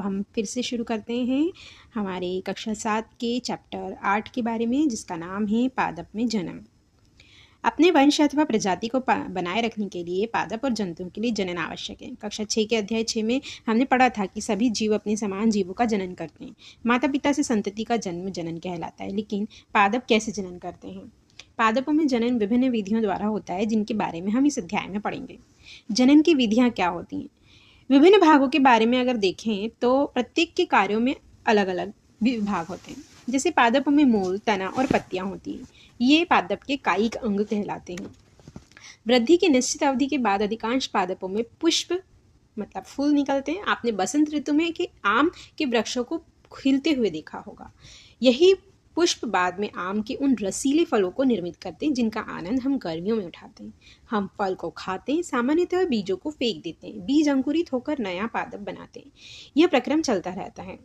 हम फिर से शुरू करते हैं हमारे कक्षा 7 के चैप्टर 8 के बारे में, जिसका नाम है पादप में जन्म। अपने वंश अथवा प्रजाति को बनाए रखने के लिए पादप और जंतुओं के लिए जनन आवश्यक है। कक्षा 6 के अध्याय 6 में हमने पढ़ा था कि सभी जीव अपने समान जीवों का जनन करते हैं। माता पिता से संतति का जन्म जनन कहलाता है। लेकिन पादप कैसे जनन करते हैं? पादपों में जनन विभिन्न विधियों द्वारा होता है, जिनके बारे में हम इस अध्याय में पढ़ेंगे। जनन की विधियाँ क्या होती हैं? विभिन्न भागों के बारे में अगर देखें तो प्रत्येक के कार्यों में अलग अलग विभाग होते हैं। जैसे पादपों में मूल, तना और पत्तियां होती हैं। ये पादप के कायिक अंग कहलाते हैं। वृद्धि की निश्चित अवधि के बाद अधिकांश पादपों में पुष्प मतलब फूल निकलते हैं। आपने बसंत ऋतु में कि आम के वृक्षों को खिलते हुए देखा होगा। यही पुष्प बाद में आम के उन रसीले फलों को निर्मित करते हैं, जिनका आनंद हम गर्मियों में उठाते हैं। हम फल को खाते हैं, सामान्यतः बीजों को फेंक देते हैं, बीज अंकुरित होकर नया पादप बनाते हैं। यह प्रक्रम चलता रहता है।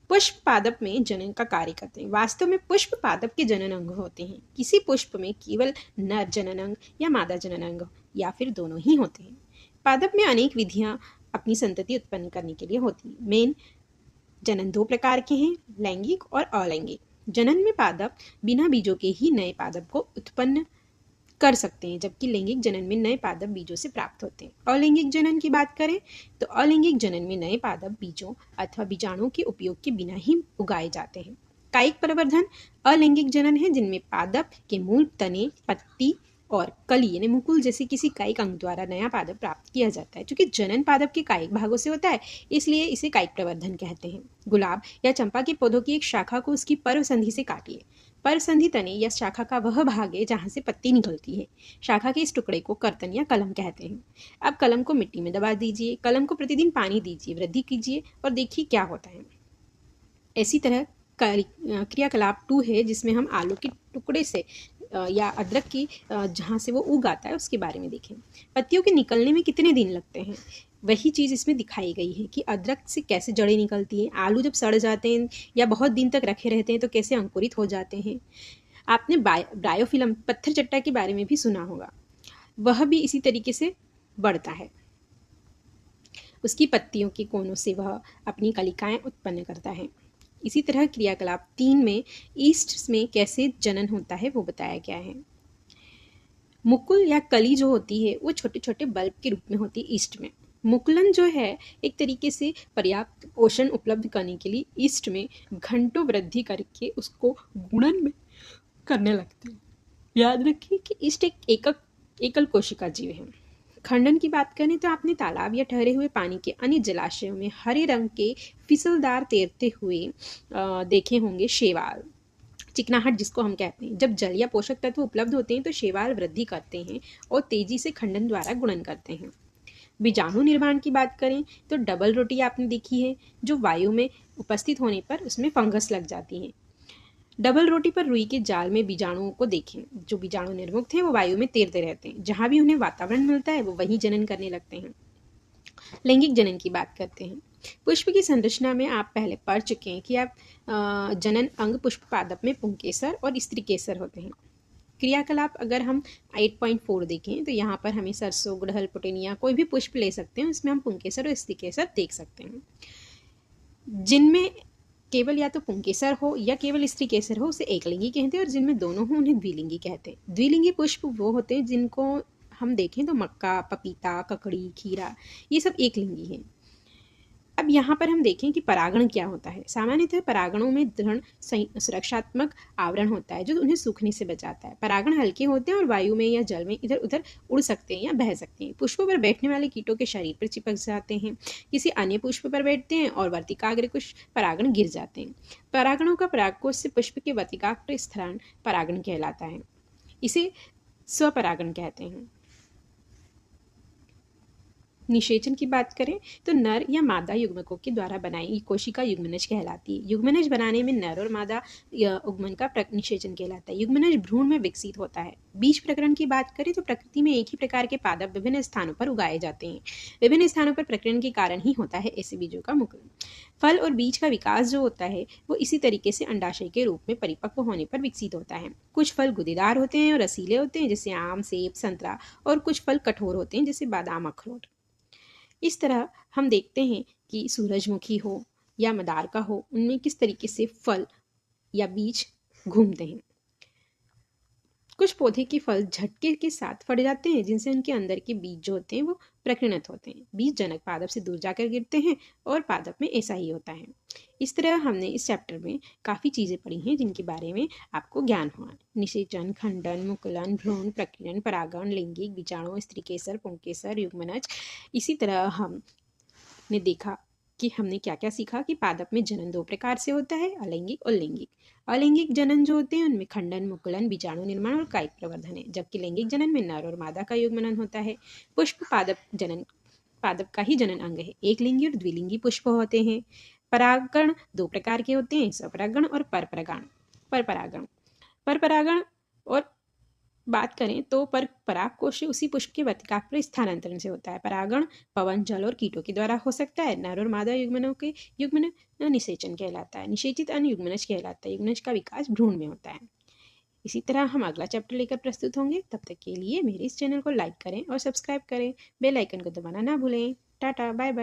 पुष्प पादप में जनन का कार्य करते हैं। वास्तव में पुष्प पादप के जनन अंग होते हैं। किसी पुष्प में केवल नर जनन अंग या मादा जनन अंग या फिर दोनों ही होते हैं। पादप में अनेक विधियां अपनी संतति उत्पन्न करने के लिए होती हैं। मेन जनन दो प्रकार के हैं, लैंगिक और अलैंगिक। जनन में पादप बिना बीजों के ही नए पादप को उत्पन्न कर सकते हैं, जबकि लैंगिक जनन में नए पादप बीजों से प्राप्त होते हैं। अलैंगिक जनन की बात करें तो अलैंगिक जनन में नए पादप बीजों अथवा बीजाणुओं के उपयोग के बिना ही उगाए जाते हैं। कायिक प्रवर्धन अलैंगिक जनन है, जिनमें पादप के मूल, तने, पत्ती और कली यानी मुकुल जैसे किसी कायिक अंग द्वारा नया पादप प्राप्त किया जाता है। क्योंकि जनन पादप के कायिक भागों से होता है, इसलिए इसे कायिक प्रवर्धन कहते हैं। गुलाब या चंपा के पौधों की एक शाखा को उसकी पर्व संधि से काटिए। पर्व संधि तने या शाखा का वह भाग है जहाँ से पत्ती निकलती है। शाखा के इस टुकड़े को कर्तन या कलम कहते हैं। अब कलम को मिट्टी में दबा दीजिए। कलम को प्रतिदिन पानी दीजिए, वृद्धि कीजिए और देखिए क्या होता है। इसी तरह क्रियाकलाप 2 है, जिसमें हम आलू के टुकड़े से या अदरक की जहाँ से वो उग आता है उसके बारे में देखें। पत्तियों के निकलने में कितने दिन लगते हैं, वही चीज़ इसमें दिखाई गई है कि अदरक से कैसे जड़ें निकलती हैं। आलू जब सड़ जाते हैं या बहुत दिन तक रखे रहते हैं तो कैसे अंकुरित हो जाते हैं। आपने ब्रायोफिलम पत्थर चट्टा के बारे में भी सुना होगा। वह भी इसी तरीके से बढ़ता है। उसकी पत्तियों के कोनों से वह अपनी कलिकाएं उत्पन्न करता है। इसी तरह क्रियाकलाप 3 में ईस्ट में कैसे जनन होता है वो बताया गया है। मुकुल या कली जो होती है वो छोटे छोटे बल्ब के रूप में होती है ईस्ट में। मुकुलन जो है एक तरीके से पर्याप्त पोषण उपलब्ध करने के लिए ईस्ट में घंटों वृद्धि करके उसको गुणन में करने लगते हैं। याद रखिए कि ईस्ट एक एकल कोशिका जीव है। खंडन की बात करें तो आपने तालाब या ठहरे हुए पानी के अन्य जलाशयों में हरे रंग के फिसलदार तैरते हुए देखे होंगे शैवाल, चिकनाहट जिसको हम कहते हैं। जब जल या पोषक तत्व उपलब्ध होते हैं तो शैवाल वृद्धि करते हैं और तेजी से खंडन द्वारा गुणन करते हैं। बीजाणु निर्माण की बात करें तो डबल रोटी आपने देखी है, जो वायु में उपस्थित होने पर उसमें फंगस लग जाती है। डबल रोटी पर रुई के जाल में बीजाणुओं को देखें। जो बीजाणु निर्मुक्त हैं वो वायु में तैरते रहते हैं। जहाँ भी उन्हें वातावरण मिलता है वो वहीं जनन करने लगते हैं। लैंगिक जनन की बात करते हैं। पुष्प की संरचना में आप पहले पढ़ चुके हैं कि आप जनन अंग पुष्प पादप में पुंकेसर और स्त्री केसर होते हैं। क्रियाकलाप अगर हम 8.4 देखें तो यहाँ पर हमें सरसों, गुड़हल, पुटेनिया कोई भी पुष्प ले सकते हैं, इसमें हम पुंकेसर और स्त्री केसर देख सकते हैं। जिनमें केवल या तो पुंकेसर हो या केवल स्त्री केसर हो उसे एकलिंगी कहते हैं, और जिनमें दोनों हो उन्हें द्विलिंगी कहते हैं। द्विलिंगी पुष्प वो होते हैं जिनको हम देखें तो मक्का, पपीता, ककड़ी, खीरा ये सब एकलिंगी हैं। अब यहाँ पर हम देखें कि परागण क्या होता है। सामान्यतः परागणों में दृढ़ सुरक्षात्मक आवरण होता है जो उन्हें सूखने से बचाता है। परागण हल्के होते हैं और वायु में या जल में इधर उधर उड़ सकते हैं या बह सकते हैं। पुष्पों पर बैठने वाले कीटों के शरीर पर चिपक जाते हैं, किसी अन्य पुष्प पर बैठते हैं और वर्तिकाग्र कुछ परागण गिर जाते हैं। परागणों का परागकोश से पुष्प के वर्तिकाग्र स्थान परागण कहलाता है। इसे स्वपरागण कहते हैं। निषेचन की बात करें तो नर या मादा युग्मकों के द्वारा बनाई कोशिका युग्मनज कहलाती है। युग्मनज बनाने में नर और मादा युग्मन का निषेचन कहलाता है। युग्मनज भ्रूण में विकसित होता है। बीज प्रकरण की बात करें तो प्रकृति में एक ही प्रकार के पादप विभिन्न स्थानों पर उगाए जाते हैं। विभिन्न स्थानों पर प्रकरण के कारण ही होता है ऐसे बीजों का मुकुलन। फल और बीज का विकास जो होता है वो इसी तरीके से अंडाशय के रूप में परिपक्व होने पर विकसित होता है। कुछ फल गुदेदार होते हैं और रसीले होते हैं, जैसे आम, सेब, संतरा, और कुछ फल कठोर होते हैं, जैसे बादाम, अखरोट। इस तरह हम देखते हैं कि सूरजमुखी हो, या मदार का हो, उनमें किस तरीके से फल या बीज घूमते हैं। कुछ पौधे के फल झटके के साथ फट जाते हैं, जिनसे उनके अंदर के बीज जो होते हैं वो प्रकीर्णित होते हैं। बीज जनक पादप से दूर जाकर गिरते हैं और पादप में ऐसा ही होता है। इस तरह हमने इस चैप्टर में काफ़ी चीज़ें पढ़ी हैं जिनके बारे में आपको ज्ञान हुआ। निषेचन, खंडन, मुकुलन, भ्रूण, प्रकीर्णन, परागण, लैंगिक, बीजाणु, स्त्रीकेसर, पुंकेसर, युग्मनज। इसी तरह हमने देखा कि हमने क्या क्या सीखा कि पादप में जनन 2 प्रकार से होता है, अलैंगिक और लैंगिक। अलैंगिक जनन जो होते हैं उनमें खंडन, मुकुलन, बीजाणु निर्माण और कायिक प्रवर्धन है, जबकि लैंगिक जनन में नर और मादा का युग्मनन होता है। पुष्प पादप का ही जनन अंग है। एक लिंगी और द्विलिंगी पुष्प होते हैं। परागण 2 प्रकार के होते हैं, स्वपरागण और परपरागण। परपरागण और बात करें तो परागकोश उसी पुष्प के वर्तिकाग्र पर स्थानांतरण से होता है। परागण पवन, जल और कीटों के द्वारा हो सकता है। नर और मादा युग्मनों के युग्मन निषेचन कहलाता है। निषेचित अन्य युग्मनज कहलाता है। युग्मनज का विकास भ्रूण में होता है। इसी तरह हम अगला चैप्टर लेकर प्रस्तुत होंगे। तब तक के लिए मेरे इस चैनल को लाइक करें और सब्सक्राइब करें। बेल आइकन को दबाना ना भूलें। Tata, bye bye.